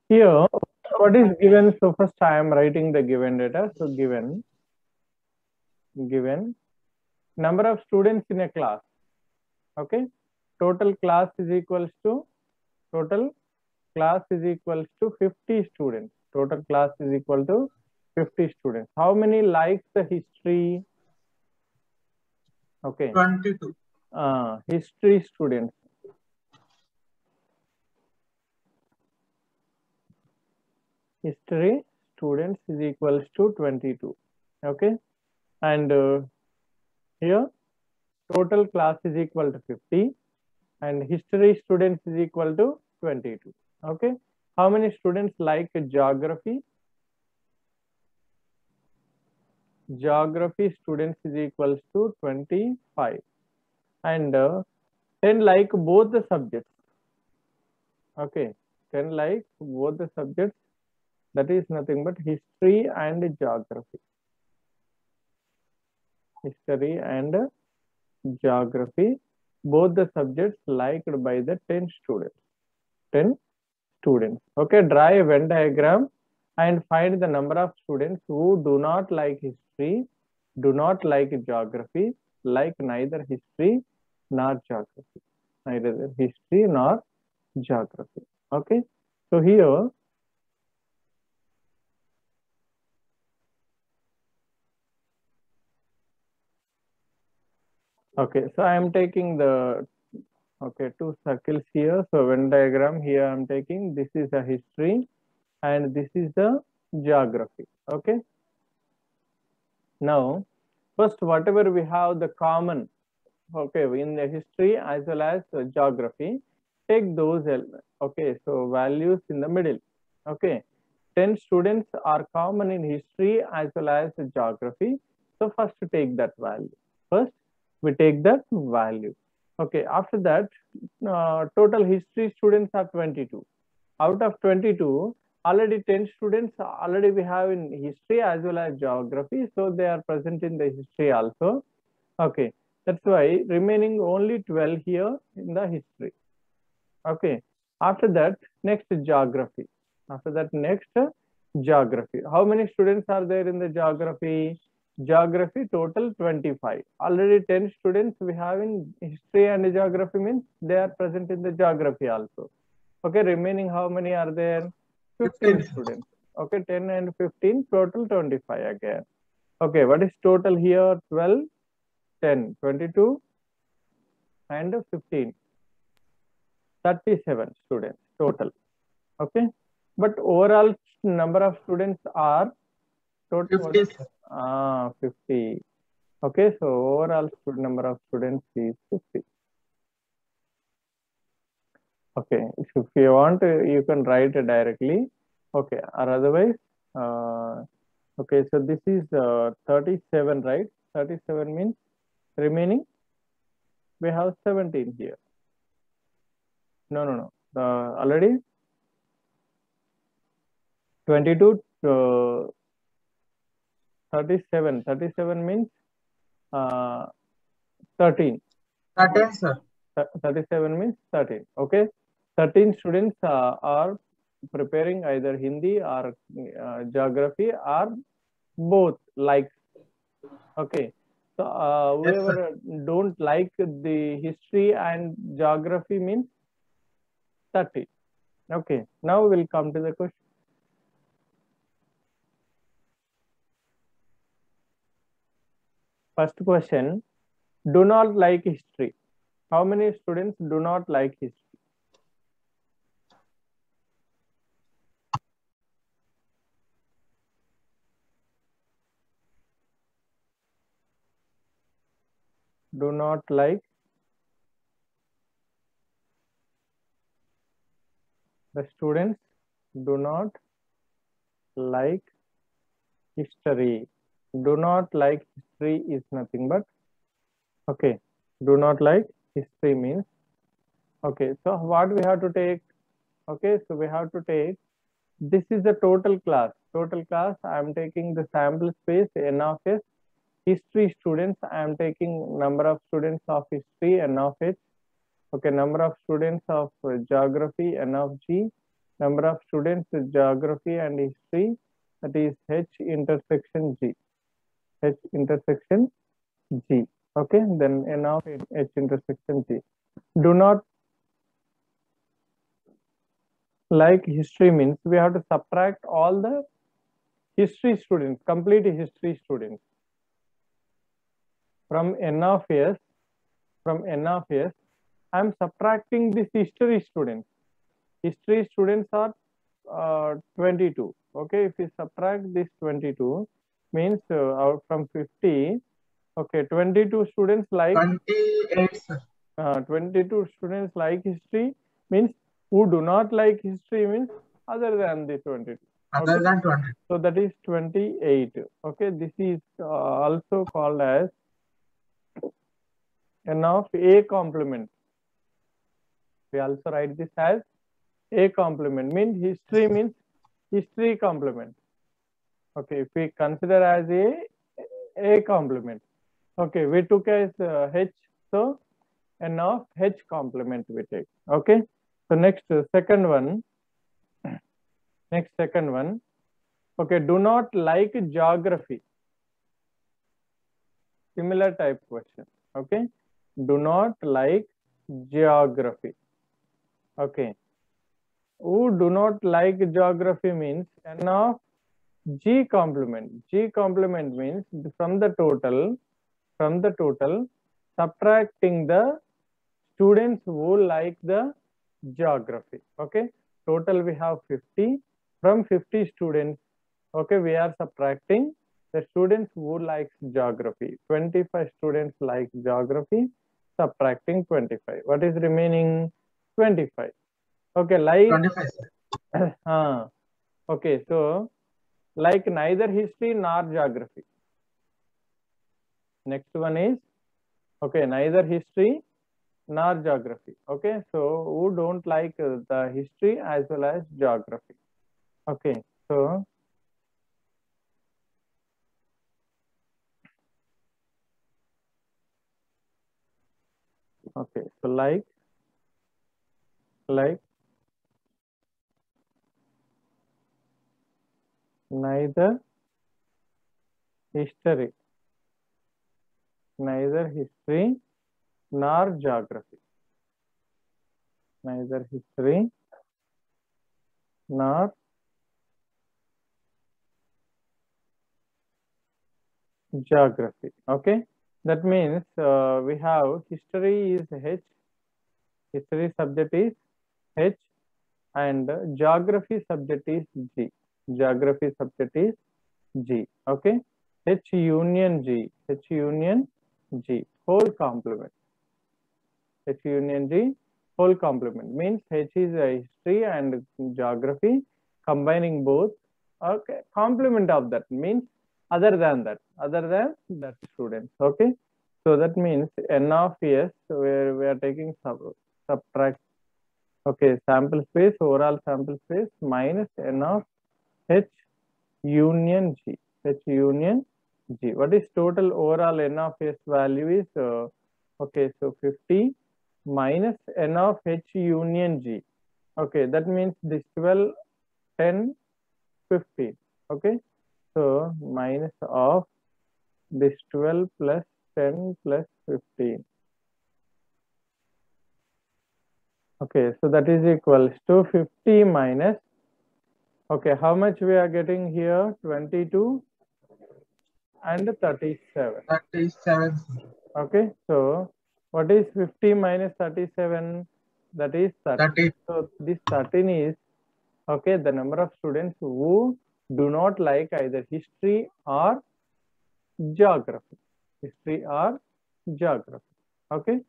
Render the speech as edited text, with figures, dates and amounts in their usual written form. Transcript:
Here, what is given? So first I am writing the given data. So given number of students in a class. Okay. Total class is equals to total class is equals to 50 students. Total class is equal to 50 students. How many likes the history? Okay. 22. History students. History students is equals to 22. Okay. And here total class is equal to 50 and history students is equal to 22. Okay. How many students like geography? Geography students is equals to 25 and 10 like both the subjects. Okay. 10 like both the subjects, that is nothing but history and geography. History and geography, both the subjects liked by the 10 students. 10 students. Okay, draw a Venn diagram and find the number of students who do not like history, do not like geography, like neither history nor geography. Neither history nor geography. Okay, so here okay, so I am taking the two circles here. So Venn diagram here I am taking, this is a history and this is the geography. Okay, now first whatever we have the common, okay, in the history as well as geography, take those elements. Okay, so values in the middle. Okay, 10 students are common in history as well as geography, so first take that value. First we take that value. Okay, after that total history students are 22. Out of 22, already 10 students already we have in history as well as geography, so they are present in the history also. Okay, that's why remaining only 12 here in the history. Okay, after that next geography. After that next geography. How many students are there in the geography? Geography total 25. Already 10 students we have in history and geography, means they are present in the geography also. Okay, remaining how many are there? 15 15. students. Okay, 10 and 15, total 25 again. Okay, what is total here? 12, 10, 22 and 15. 37 students total. Okay, but overall number of students are total what 50, is sir. 50. Okay, so overall student number of students is 50. Okay, if you want you can write it directly. Okay, or otherwise okay, so this is 37, right? 37 means remaining we have 17 here. No, already 22 37 means uh, 13. 13, sir. 37 means 13. Okay, 13 students are preparing either Hindi or geography or both like. Okay, so Yes, sir. whoever don't like the history and geography means 30. Okay, now we'll come to the question. First question, do not like history. How many students do not like history? Do not like, the students do not like history. Do not like history is nothing but, okay, do not like history means, okay, so what we have to take? Okay, so we have to take, this is the total class. Total class, I am taking the sample space n of s. History students, I am taking number of students of history n of h. Okay, number of students of geography n of g. Number of students in geography and history, that is H intersection G. H intersection G. Okay, then N of H intersection G. Do not like history means we have to subtract all the history students, complete history students from N of S. From N of S, I am subtracting this history students. History students are 22. Okay, if we subtract this 22, means out from 50, okay, 22 students like 28, sir. 22 students like history, means who do not like history means other than the 22. Other Okay? than 20. So that is 28. Okay, this is also called as N of A complement. We also write this as A complement, means history means history complement. Okay, if we consider as A complement. Okay, we took as H, so N of H complement we take. Okay, so next second one. Next second one. Okay, do not like geography. Similar type question. Okay, do not like geography. Okay, who do not like geography means N of G complement. G complement means from the total, subtracting the students who like the geography. Okay, total we have 50. From 50 students, okay, we are subtracting the students who likes geography. 25 students like geography, subtracting 25. What is remaining? 25. Okay, like 25, sir. okay, so like neither history nor geography. Next one is, okay, neither history nor geography. Okay, so who don't like the history as well as geography. Okay, so okay, so like neither history nor geography. Neither history nor geography. Okay, that means we have history is H, history subject is H, and geography subject is G. Geography subject is G. Okay, H union G, H union G, whole complement. H union G, whole complement means H is a history and geography combining both. Okay, complement of that means other than that students. Okay, so that means N of S, where we are taking subtract. Okay, sample space, overall sample space minus N of H union G. H union G. What is total overall N of S value is okay, so 50 minus N of H union G. Okay, that means this 12, 10, 15. Okay, so minus of this 12 plus 10 plus 15. Okay, so that is equals to 50 minus, okay, how much we are getting here? 22 and 37. 37, sir. Okay, so what is 50 minus 37? That is 13. 30. So this 13 is, okay, the number of students who do not like either history or geography. History or geography. Okay,